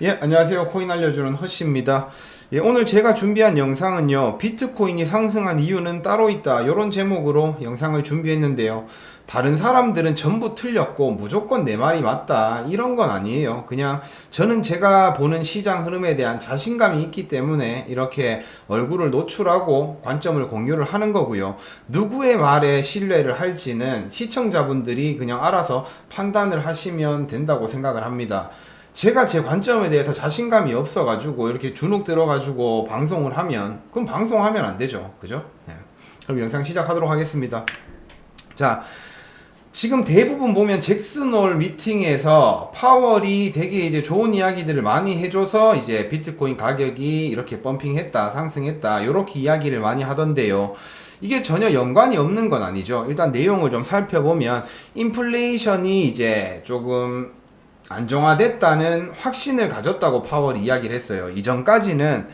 예, 안녕하세요. 코인 알려주는 허씨입니다. 예, 오늘 제가 준비한 영상은요, 비트코인이 상승한 이유는 따로 있다. 이런 제목으로 영상을 준비했는데요. 다른 사람들은 전부 틀렸고 무조건 내 말이 맞다. 이런 건 아니에요. 그냥 저는 제가 보는 시장 흐름에 대한 자신감이 있기 때문에 이렇게 얼굴을 노출하고 관점을 공유를 하는 거고요. 누구의 말에 신뢰를 할지는 시청자분들이 그냥 알아서 판단을 하시면 된다고 생각을 합니다. 제가 제 관점에 대해서 자신감이 없어가지고 이렇게 주눅 들어가지고 방송을 하면 그럼 방송하면 안 되죠. 그죠? 네. 그럼 영상 시작하도록 하겠습니다. 자, 지금 대부분 보면 잭슨홀 미팅에서 파월이 되게 이제 좋은 이야기들을 많이 해줘서 이제 비트코인 가격이 이렇게 펌핑했다, 상승했다, 이렇게 이야기를 많이 하던데요. 이게 전혀 연관이 없는 건 아니죠. 일단 내용을 좀 살펴보면 인플레이션이 이제 조금 안정화됐다는 확신을 가졌다고 파월이 이야기를 했어요. 이전까지는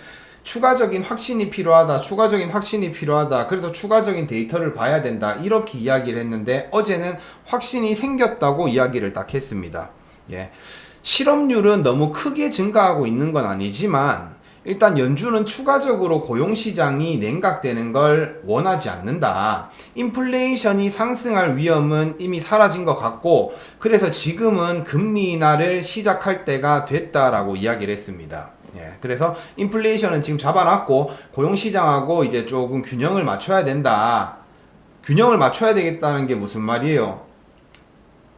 추가적인 확신이 필요하다, 추가적인 확신이 필요하다, 그래서 추가적인 데이터를 봐야 된다, 이렇게 이야기를 했는데 어제는 확신이 생겼다고 이야기를 딱 했습니다. 예. 실업률은 너무 크게 증가하고 있는 건 아니지만 일단 연준은 추가적으로 고용시장이 냉각되는 걸 원하지 않는다. 인플레이션이 상승할 위험은 이미 사라진 것 같고 그래서 지금은 금리 인하를 시작할 때가 됐다라고 이야기를 했습니다. 예, 그래서 인플레이션은 지금 잡아놨고 고용시장하고 이제 조금 균형을 맞춰야 된다. 균형을 맞춰야 되겠다는 게 무슨 말이에요?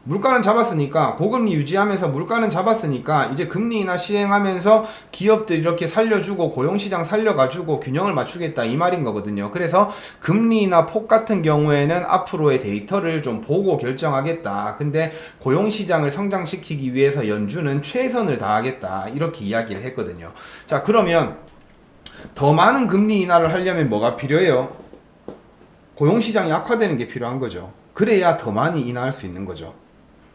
물가는 잡았으니까 고금리 유지하면서 물가는 잡았으니까 이제 금리 인하 시행하면서 기업들 이렇게 살려주고 고용시장 살려가지고 균형을 맞추겠다 이 말인 거거든요. 그래서 금리 인하 폭 같은 경우에는 앞으로의 데이터를 좀 보고 결정하겠다. 근데 고용시장을 성장시키기 위해서 연준은 최선을 다하겠다 이렇게 이야기를 했거든요. 자, 그러면 더 많은 금리 인하를 하려면 뭐가 필요해요? 고용시장이 악화되는 게 필요한 거죠. 그래야 더 많이 인하할 수 있는 거죠.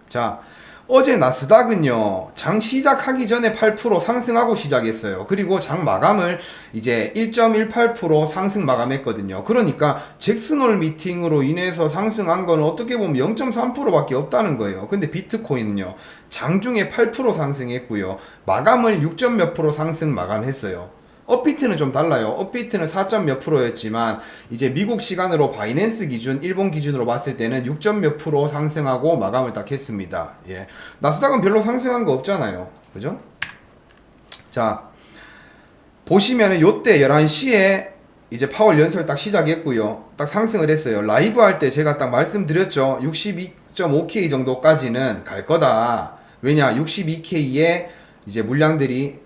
자, 어제 나스닥은요, 장 시작하기 전에 8% 상승하고 시작했어요. 그리고 장 마감을 이제 1.18% 상승 마감했거든요. 그러니까 잭슨홀 미팅으로 인해서 상승한 거는 어떻게 보면 0.3%밖에 없다는 거예요. 근데 비트코인은요, 장중에 8% 상승했고요. 마감을 6. 몇 프로 상승 마감했어요. 업비트는 좀 달라요. 업비트는 4. 몇 프로였지만 이제 미국 시간으로 바이낸스 기준, 일본 기준으로 봤을 때는 6. 몇 프로 상승하고 마감을 딱 했습니다. 예. 나스닥은 별로 상승한 거 없잖아요. 그죠? 자, 보시면은 요때 11시에 이제 파월 연설 딱 시작했고요. 딱 상승을 했어요. 라이브 할 때 제가 딱 말씀드렸죠. 62.5K 정도까지는 갈 거다. 왜냐? 62K에 이제 물량들이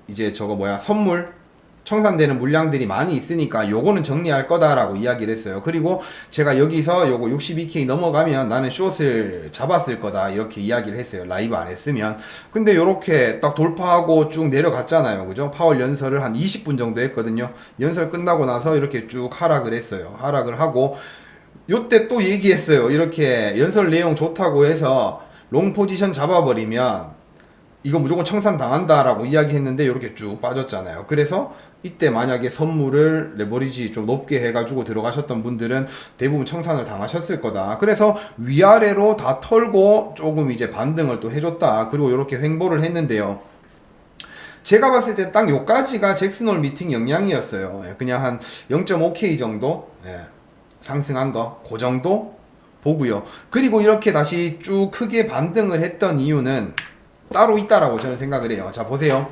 이제 저거 뭐야? 선물 청산되는 물량들이 많이 있으니까 요거는 정리할 거다라고 이야기를 했어요. 그리고 제가 여기서 요거 62K 넘어가면 나는 숏을 잡았을 거다 이렇게 이야기를 했어요. 라이브 안 했으면. 근데 요렇게 딱 돌파하고 쭉 내려갔잖아요. 그죠? 파월 연설을 한 20분 정도 했거든요. 연설 끝나고 나서 이렇게 쭉 하락을 했어요. 하락을 하고 요때 또 얘기했어요. 이렇게 연설 내용 좋다고 해서 롱 포지션 잡아버리면 이거 무조건 청산 당한다라고 이야기했는데 이렇게 쭉 빠졌잖아요. 그래서 이때 만약에 선물을 레버리지 좀 높게 해가지고 들어가셨던 분들은 대부분 청산을 당하셨을 거다. 그래서 위아래로 다 털고 조금 이제 반등을 또 해줬다. 그리고 이렇게 횡보를 했는데요. 제가 봤을 때 딱 요까지가 잭슨홀 미팅 영향이었어요. 그냥 한 0.5K 정도 상승한 거, 그 정도 보고요. 그리고 이렇게 다시 쭉 크게 반등을 했던 이유는 따로 있다라고 저는 생각을 해요. 자, 보세요.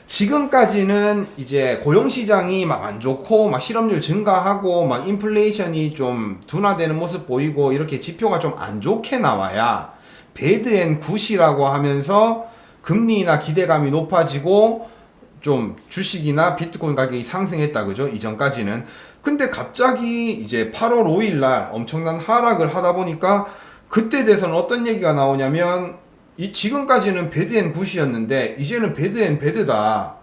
지금까지는 이제 고용시장이 막 안 좋고 막 실업률 증가하고 막 인플레이션이 좀 둔화되는 모습 보이고 이렇게 지표가 좀 안 좋게 나와야 배드 앤 굿이라고 하면서 금리나 기대감이 높아지고 좀 주식이나 비트코인 가격이 상승했다, 그죠? 이전까지는. 근데 갑자기 이제 8월 5일 날 엄청난 하락을 하다 보니까 그때 돼서는 어떤 얘기가 나오냐면 지금까지는 배드 앤 굿이었는데 이제는 배드 앤 배드다.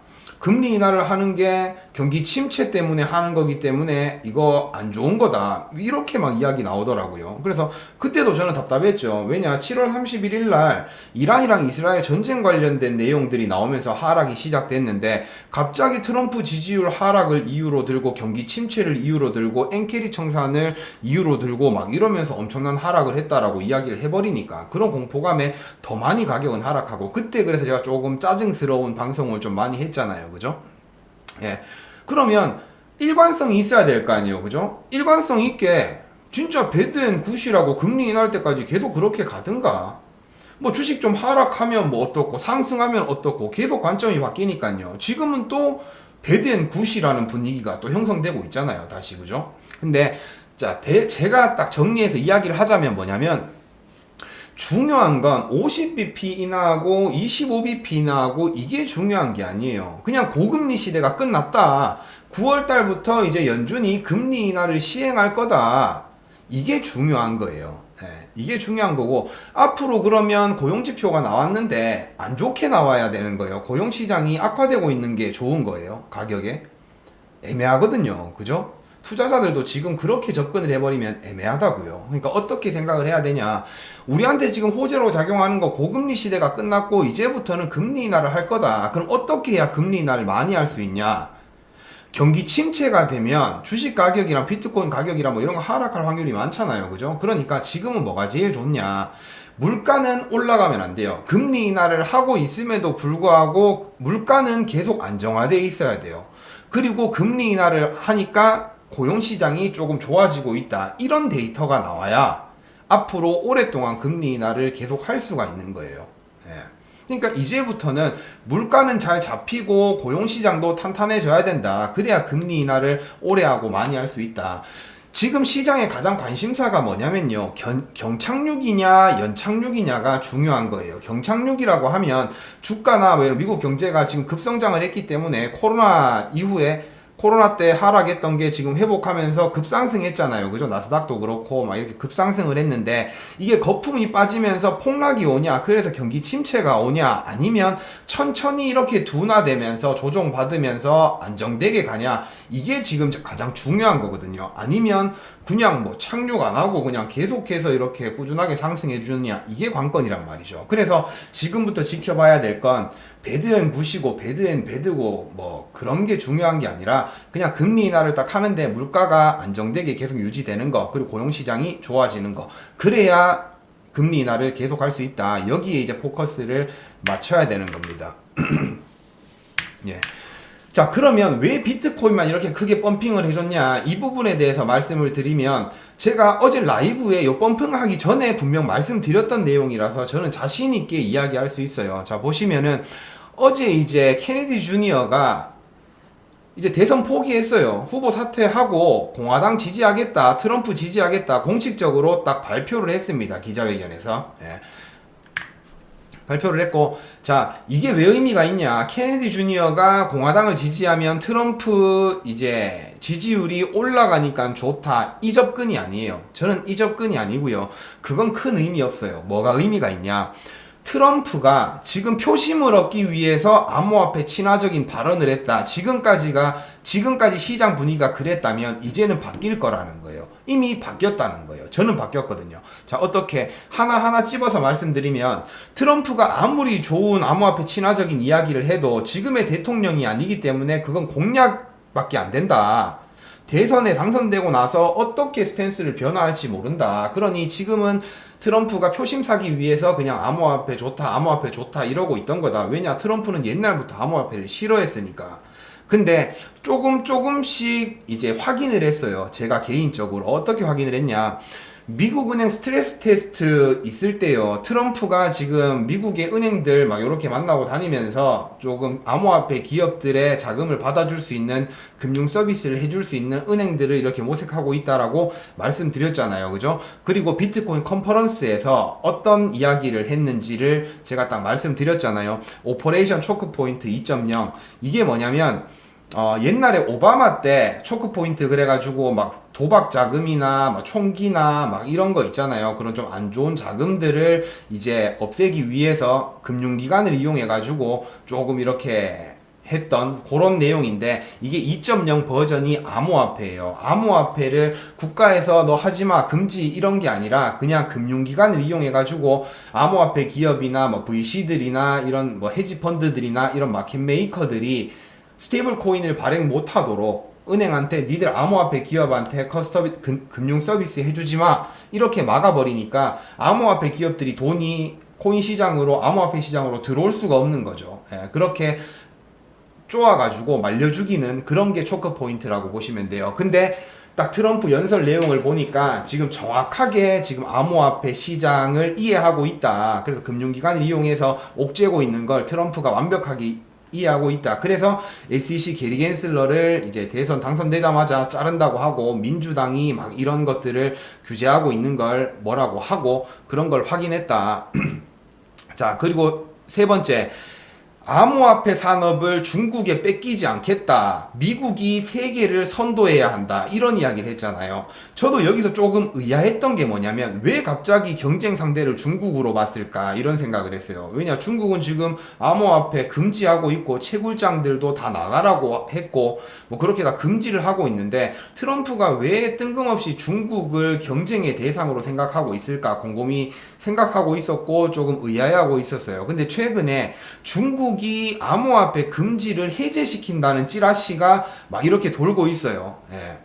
금리 인하를 하는 게 경기 침체 때문에 하는 거기 때문에 이거 안 좋은 거다. 이렇게 막 이야기 나오더라고요. 그래서 그때도 저는 답답했죠. 왜냐, 7월 31일 날 이란이랑 이스라엘 전쟁 관련된 내용들이 나오면서 하락이 시작됐는데 갑자기 트럼프 지지율 하락을 이유로 들고 경기 침체를 이유로 들고 엔캐리 청산을 이유로 들고 막 이러면서 엄청난 하락을 했다라고 이야기를 해버리니까 그런 공포감에 더 많이 가격은 하락하고, 그때 그래서 제가 조금 짜증스러운 방송을 좀 많이 했잖아요. 그죠? 예. 그러면 일관성이 있어야 될 거 아니에요. 그죠? 일관성 있게 진짜 배드앤 굿이라고 금리 인하할 때까지 계속 그렇게 가든가, 뭐 주식 좀 하락하면 뭐 어떻고 상승하면 어떻고 계속 관점이 바뀌니까요. 지금은 또 배드앤 굿이라는 분위기가 또 형성되고 있잖아요. 다시. 그죠? 근데 자, 제가 딱 정리해서 이야기를 하자면 뭐냐면, 중요한 건 50bp 인하하고 25bp 인하하고 이게 중요한 게 아니에요. 그냥 고금리 시대가 끝났다. 9월 달부터 이제 연준이 금리 인하를 시행할 거다. 이게 중요한 거예요. 네, 이게 중요한 거고, 앞으로 그러면 고용지표가 나왔는데 안 좋게 나와야 되는 거예요. 고용시장이 악화되고 있는 게 좋은 거예요. 가격에. 애매하거든요. 그죠? 투자자들도 지금 그렇게 접근을 해버리면 애매하다고요. 그러니까 어떻게 생각을 해야 되냐. 우리한테 지금 호재로 작용하는 거 고금리 시대가 끝났고 이제부터는 금리 인하를 할 거다. 그럼 어떻게 해야 금리 인하를 많이 할 수 있냐. 경기 침체가 되면 주식 가격이랑 비트코인 가격이랑 뭐 이런 거 하락할 확률이 많잖아요. 그죠? 그러니까 지금은 뭐가 제일 좋냐. 물가는 올라가면 안 돼요. 금리 인하를 하고 있음에도 불구하고 물가는 계속 안정화되어 있어야 돼요. 그리고 금리 인하를 하니까 고용시장이 조금 좋아지고 있다. 이런 데이터가 나와야 앞으로 오랫동안 금리 인하를 계속 할 수가 있는 거예요. 예. 그러니까 이제부터는 물가는 잘 잡히고 고용시장도 탄탄해져야 된다. 그래야 금리 인하를 오래 하고 많이 할 수 있다. 지금 시장의 가장 관심사가 뭐냐면요. 경착륙이냐 연착륙이냐가 중요한 거예요. 경착륙이라고 하면 주가나 미국 경제가 지금 급성장을 했기 때문에 코로나 이후에 코로나 때 하락했던 게 지금 회복하면서 급상승했잖아요. 그죠? 나스닥도 그렇고 막 이렇게 급상승을 했는데 이게 거품이 빠지면서 폭락이 오냐, 그래서 경기 침체가 오냐, 아니면 천천히 이렇게 둔화되면서 조정받으면서 안정되게 가냐, 이게 지금 가장 중요한 거거든요. 아니면 그냥 뭐 착륙 안 하고 그냥 계속해서 이렇게 꾸준하게 상승해 주느냐, 이게 관건이란 말이죠. 그래서 지금부터 지켜봐야 될 건 배드앤 굿이고 배드앤 배드고 뭐 그런 게 중요한 게 아니라 그냥 금리 인하를 딱 하는데 물가가 안정되게 계속 유지되는 거, 그리고 고용시장이 좋아지는 거, 그래야 금리 인하를 계속 할 수 있다. 여기에 이제 포커스를 맞춰야 되는 겁니다. 예. 자, 그러면 왜 비트코인만 이렇게 크게 펌핑을 해줬냐, 이 부분에 대해서 말씀을 드리면, 제가 어제 라이브에 요 펌핑하기 전에 분명 말씀드렸던 내용이라서 저는 자신 있게 이야기할 수 있어요. 자, 보시면은 어제 이제 케네디 주니어가 이제 대선 포기했어요. 후보 사퇴하고 공화당 지지하겠다, 트럼프 지지하겠다, 공식적으로 딱 발표를 했습니다. 기자회견에서. 예. 발표를 했고, 자, 이게 왜 의미가 있냐. 케네디 주니어가 공화당을 지지하면 트럼프 이제 지지율이 올라가니까 좋다, 이 접근이 아니에요. 저는 이 접근이 아니고요. 그건 큰 의미 없어요. 뭐가 의미가 있냐. 트럼프가 지금 표심을 얻기 위해서 암호화폐 친화적인 발언을 했다. 지금까지 시장 분위기가 그랬다면 이제는 바뀔 거라는 거예요. 이미 바뀌었다는 거예요. 저는 바뀌었거든요. 자, 어떻게 하나하나 찝어서 말씀드리면, 트럼프가 아무리 좋은 암호화폐 친화적인 이야기를 해도 지금의 대통령이 아니기 때문에 그건 공약밖에 안 된다. 대선에 당선되고 나서 어떻게 스탠스를 변화할지 모른다. 그러니 지금은 트럼프가 표심 사기 위해서 그냥 암호화폐 좋다, 암호화폐 좋다 이러고 있던 거다. 왜냐, 트럼프는 옛날부터 암호화폐를 싫어했으니까. 근데 조금씩 이제 확인을 했어요. 제가 개인적으로. 어떻게 확인을 했냐. 미국은행 스트레스 테스트 있을 때요, 트럼프가 지금 미국의 은행들 막 이렇게 만나고 다니면서 조금 암호화폐 기업들의 자금을 받아줄 수 있는 금융 서비스를 해줄 수 있는 은행들을 이렇게 모색하고 있다라고 말씀드렸잖아요. 그죠? 그리고 비트코인 컨퍼런스에서 어떤 이야기를 했는지를 제가 딱 말씀드렸잖아요. 오퍼레이션 초크 포인트 2.0. 이게 뭐냐면, 옛날에 오바마 때 초크 포인트 그래가지고 막 도박 자금이나 막 총기나 막 이런 거 있잖아요. 그런 좀 안 좋은 자금들을 이제 없애기 위해서 금융기관을 이용해가지고 조금 이렇게 했던 그런 내용인데, 이게 2.0 버전이 암호화폐예요. 암호화폐를 국가에서 너 하지마 금지 이런 게 아니라 그냥 금융기관을 이용해 가지고 암호화폐 기업이나 뭐 VC들이나 이런 뭐 헤지펀드들이나 이런 마켓 메이커들이 스테이블 코인을 발행 못하도록 은행한테 니들 암호화폐 기업한테 금융 서비스 해주지 마 이렇게 막아버리니까 암호화폐 기업들이 돈이 코인 시장으로 암호화폐 시장으로 들어올 수가 없는 거죠. 예, 그렇게 쪼아가지고 말려 죽이는 그런 게 초크 포인트라고 보시면 돼요. 근데 딱 트럼프 연설 내용을 보니까 지금 정확하게 지금 암호화폐 시장을 이해하고 있다. 그래서 금융기관을 이용해서 옥죄고 있는 걸 트럼프가 완벽하게 이해하고 있다. 그래서 SEC 게리 겐슬러를 이제 대선 당선되자마자 자른다고 하고, 민주당이 막 이런 것들을 규제하고 있는 걸 뭐라고 하고 그런 걸 확인했다. 자, 그리고 세 번째, 암호화폐 산업을 중국에 뺏기지 않겠다. 미국이 세계를 선도해야 한다. 이런 이야기를 했잖아요. 저도 여기서 조금 의아했던 게 뭐냐면, 왜 갑자기 경쟁 상대를 중국으로 봤을까? 이런 생각을 했어요. 왜냐, 중국은 지금 암호화폐 금지하고 있고, 채굴장들도 다 나가라고 했고, 뭐 그렇게 다 금지를 하고 있는데, 트럼프가 왜 뜬금없이 중국을 경쟁의 대상으로 생각하고 있을까? 곰곰이 생각하고 있었고, 조금 의아해하고 있었어요. 근데 최근에 중국이 암호화폐 금지를 해제시킨다는 찌라시가 막 이렇게 돌고 있어요. 예.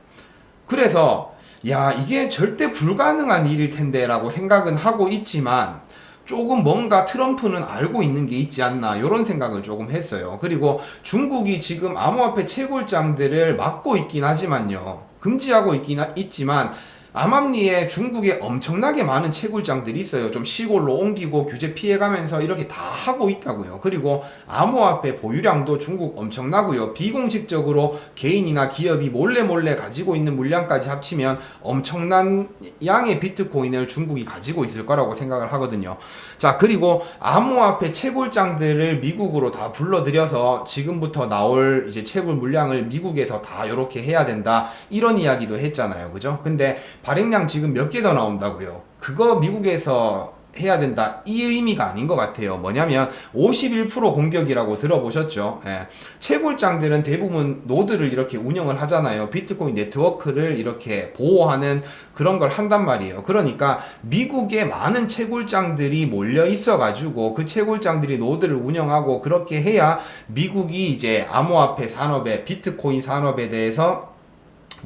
그래서 야, 이게 절대 불가능한 일일 텐데 라고 생각은 하고 있지만, 조금 뭔가 트럼프는 알고 있는 게 있지 않나 이런 생각을 조금 했어요. 그리고 중국이 지금 암호화폐 채굴장들을 막고 있긴 하지만요, 금지하고 있긴 있지만 암암리에 중국에 엄청나게 많은 채굴장들이 있어요. 좀 시골로 옮기고 규제 피해가면서 이렇게 다 하고 있다고요. 그리고 암호화폐 보유량도 중국 엄청나고요. 비공식적으로 개인이나 기업이 몰래 가지고 있는 물량까지 합치면 엄청난 양의 비트코인을 중국이 가지고 있을 거라고 생각을 하거든요. 자, 그리고 암호화폐 채굴장들을 미국으로 다 불러들여서 지금부터 나올 이제 채굴 물량을 미국에서 다 이렇게 해야 된다, 이런 이야기도 했잖아요. 그죠? 근데 발행량 지금 몇 개 더 나온다고요. 그거 미국에서 해야 된다, 이 의미가 아닌 것 같아요. 뭐냐면 51% 공격이라고 들어보셨죠? 예. 채굴장들은 대부분 노드를 이렇게 운영을 하잖아요. 비트코인 네트워크를 이렇게 보호하는 그런 걸 한단 말이에요. 그러니까 미국에 많은 채굴장들이 몰려 있어가지고 그 채굴장들이 노드를 운영하고 그렇게 해야 미국이 이제 암호화폐 산업에, 비트코인 산업에 대해서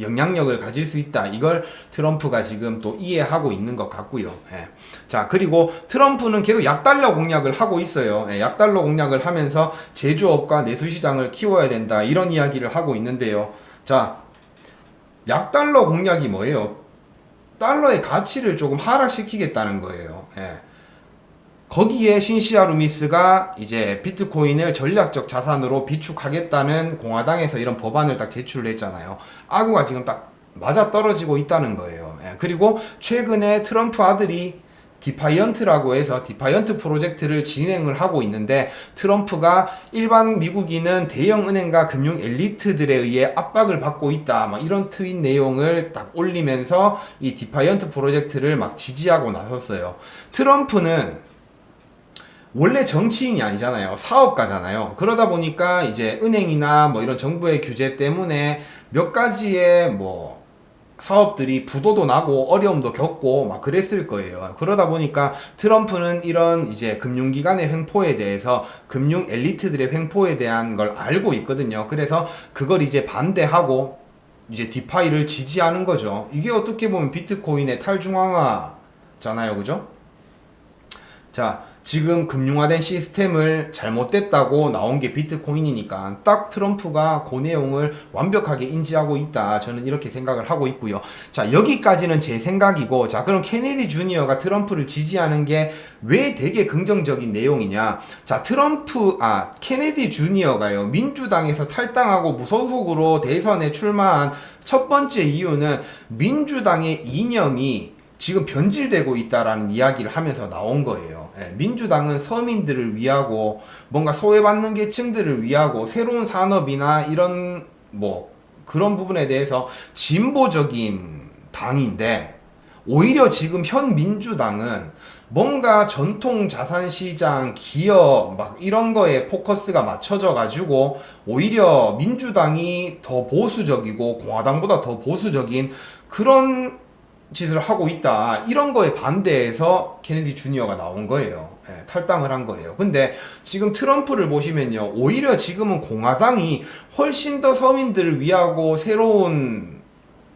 영향력을 가질 수 있다. 이걸 트럼프가 지금 또 이해하고 있는 것 같고요. 예. 자, 그리고 트럼프는 계속 약달러 공략을 하고 있어요. 예, 약달러 공략을 하면서 제조업과 내수시장을 키워야 된다, 이런 이야기를 하고 있는데요. 자, 약달러 공략이 뭐예요? 달러의 가치를 조금 하락시키겠다는 거예요. 예. 거기에 신시아 루미스가 이제 비트코인을 전략적 자산으로 비축하겠다는 공화당에서 이런 법안을 딱 제출을 했잖아요. 아구가 지금 딱 맞아 떨어지고 있다는 거예요. 예. 그리고 최근에 트럼프 아들이 디파이언트라고 해서 디파이언트 프로젝트를 진행을 하고 있는데, 트럼프가 일반 미국인은 대형 은행과 금융 엘리트들에 의해 압박을 받고 있다, 막 이런 트윗 내용을 딱 올리면서 이 디파이언트 프로젝트를 막 지지하고 나섰어요. 트럼프는 원래 정치인이 아니잖아요. 사업가잖아요. 그러다 보니까 이제 은행이나 뭐 이런 정부의 규제 때문에 몇 가지의 뭐 사업들이 부도도 나고 어려움도 겪고 막 그랬을 거예요. 그러다 보니까 트럼프는 이런 이제 금융기관의 횡포에 대해서, 금융 엘리트들의 횡포에 대한 걸 알고 있거든요. 그래서 그걸 이제 반대하고 이제 디파이를 지지하는 거죠. 이게 어떻게 보면 비트코인의 탈중앙화잖아요. 그죠? 자, 지금 금융화된 시스템을 잘못됐다고 나온 게 비트코인이니까 딱 트럼프가 그 내용을 완벽하게 인지하고 있다, 저는 이렇게 생각을 하고 있고요. 자, 여기까지는 제 생각이고, 자, 그럼 케네디 주니어가 트럼프를 지지하는 게 왜 되게 긍정적인 내용이냐. 자, 케네디 주니어가요, 민주당에서 탈당하고 무소속으로 대선에 출마한 첫 번째 이유는 민주당의 이념이 지금 변질되고 있다라는 이야기를 하면서 나온 거예요. 예, 민주당은 서민들을 위하고 뭔가 소외받는 계층들을 위하고 새로운 산업이나 이런 뭐 그런 부분에 대해서 진보적인 당인데, 오히려 지금 현 민주당은 뭔가 전통 자산 시장, 기업 막 이런 거에 포커스가 맞춰져 가지고 오히려 민주당이 더 보수적이고 공화당보다 더 보수적인 그런 짓을 하고 있다. 이런 거에 반대해서 케네디 주니어가 나온 거예요. 예, 탈당을 한 거예요. 근데 지금 트럼프를 보시면요. 오히려 지금은 공화당이 훨씬 더 서민들을 위하고 새로운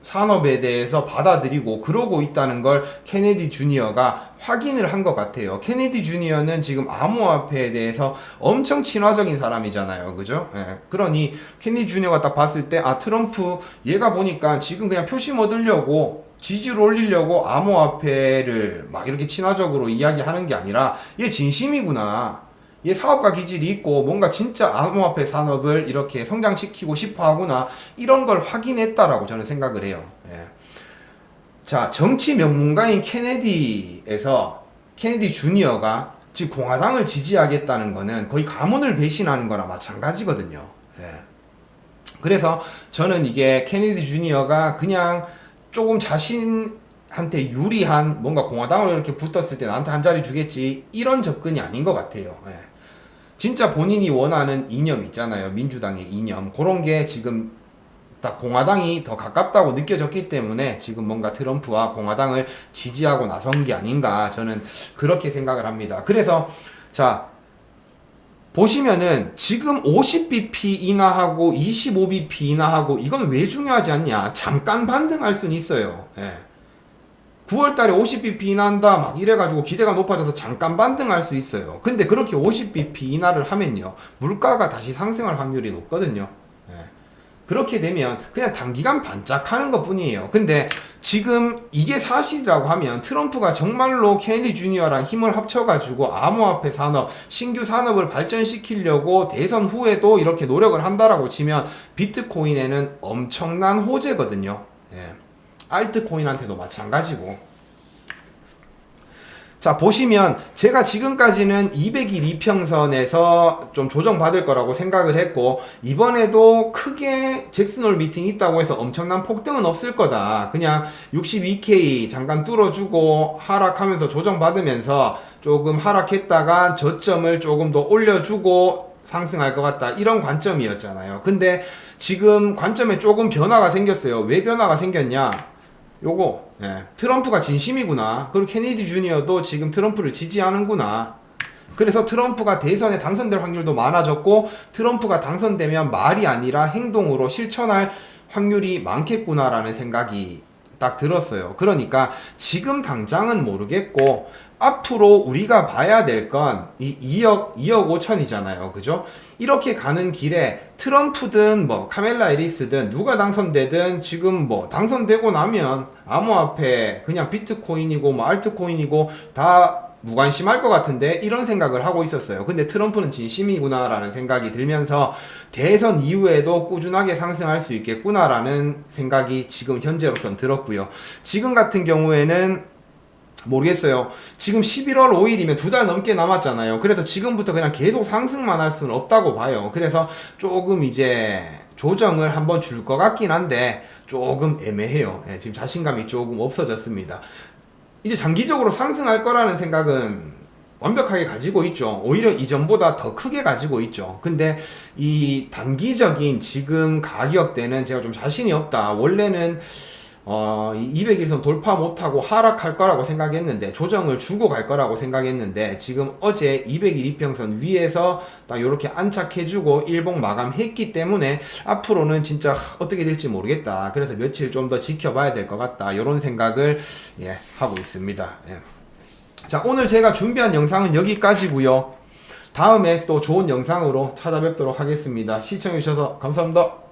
산업에 대해서 받아들이고 그러고 있다는 걸 케네디 주니어가 확인을 한 것 같아요. 케네디 주니어는 지금 암호화폐에 대해서 엄청 친화적인 사람이잖아요. 그죠? 예. 그러니 케네디 주니어가 딱 봤을 때, 아, 트럼프 얘가 보니까 지금 그냥 표심 얻으려고 지지를 올리려고 암호화폐를 막 이렇게 친화적으로 이야기하는 게 아니라 얘 진심이구나. 얘 사업가 기질이 있고 뭔가 진짜 암호화폐 산업을 이렇게 성장시키고 싶어 하구나. 이런 걸 확인했다라고 저는 생각을 해요. 예. 자, 정치 명문가인 케네디에서 케네디 주니어가 지금 공화당을 지지하겠다는 거는 거의 가문을 배신하는 거나 마찬가지거든요. 예. 그래서 저는 이게 케네디 주니어가 그냥 조금 자신한테 유리한 뭔가 공화당으로 이렇게 붙었을 때 나한테 한 자리 주겠지 이런 접근이 아닌 것 같아요. 예. 진짜 본인이 원하는 이념 있잖아요. 민주당의 이념. 그런 게 지금 딱 공화당이 더 가깝다고 느껴졌기 때문에 지금 뭔가 트럼프와 공화당을 지지하고 나선 게 아닌가 저는 그렇게 생각을 합니다. 그래서 자 보시면은 지금 50bp 인하하고 25bp 인하하고 이건 왜 중요하지 않냐. 잠깐 반등할 수는 있어요. 예. 9월달에 50bp 인한다 막 이래가지고 기대가 높아져서 잠깐 반등할 수 있어요. 근데 그렇게 50bp 인하를 하면요 물가가 다시 상승할 확률이 높거든요. 예. 그렇게 되면 그냥 단기간 반짝하는 것 뿐이에요. 근데 지금 이게 사실이라고 하면 트럼프가 정말로 케네디 주니어랑 힘을 합쳐가지고 암호화폐 산업, 신규 산업을 발전시키려고 대선 후에도 이렇게 노력을 한다라고 치면 비트코인에는 엄청난 호재거든요. 예. 알트코인한테도 마찬가지고. 자 보시면 제가 지금까지는 200일 이평선에서 좀 조정받을 거라고 생각을 했고 이번에도 크게 잭슨홀 미팅이 있다고 해서 엄청난 폭등은 없을 거다. 그냥 62K 잠깐 뚫어주고 하락하면서 조정받으면서 조금 하락했다가 저점을 조금 더 올려주고 상승할 것 같다. 이런 관점이었잖아요. 근데 지금 관점에 조금 변화가 생겼어요. 왜 변화가 생겼냐? 요거 트럼프가 진심이구나. 그리고 케네디 주니어도 지금 트럼프를 지지하는구나. 그래서 트럼프가 대선에 당선될 확률도 많아졌고 트럼프가 당선되면 말이 아니라 행동으로 실천할 확률이 많겠구나라는 생각이 딱 들었어요. 그러니까 지금 당장은 모르겠고 앞으로 우리가 봐야 될 건 이 2억 5천이잖아요. 그죠? 이렇게 가는 길에 트럼프든 뭐 카멜라 해리스든 누가 당선되든 지금 뭐 당선되고 나면 암호화폐 그냥 비트코인이고 뭐 알트코인이고 다 무관심할 것 같은데 이런 생각을 하고 있었어요. 근데 트럼프는 진심이구나라는 생각이 들면서 대선 이후에도 꾸준하게 상승할 수 있겠구나라는 생각이 지금 현재로선 들었고요. 지금 같은 경우에는 모르겠어요. 지금 11월 5일이면 2달 넘게 남았잖아요. 그래서 지금부터 그냥 계속 상승만 할 수는 없다고 봐요. 그래서 조금 이제 조정을 한번 줄 것 같긴 한데 조금 애매해요. 지금 자신감이 조금 없어졌습니다. 이제 장기적으로 상승할 거라는 생각은 완벽하게 가지고 있죠. 오히려 이전보다 더 크게 가지고 있죠. 근데 이 단기적인 지금 가격대는 제가 좀 자신이 없다. 원래는 200일선 돌파 못하고 하락할 거라고 생각했는데 조정을 주고 갈 거라고 생각했는데 지금 어제 200일 이평선 위에서 딱 이렇게 안착해주고 일봉 마감했기 때문에 앞으로는 진짜 어떻게 될지 모르겠다. 그래서 며칠 좀 더 지켜봐야 될 것 같다. 이런 생각을 하고 있습니다. 자, 오늘 제가 준비한 영상은 여기까지고요. 다음에 또 좋은 영상으로 찾아뵙도록 하겠습니다. 시청해주셔서 감사합니다.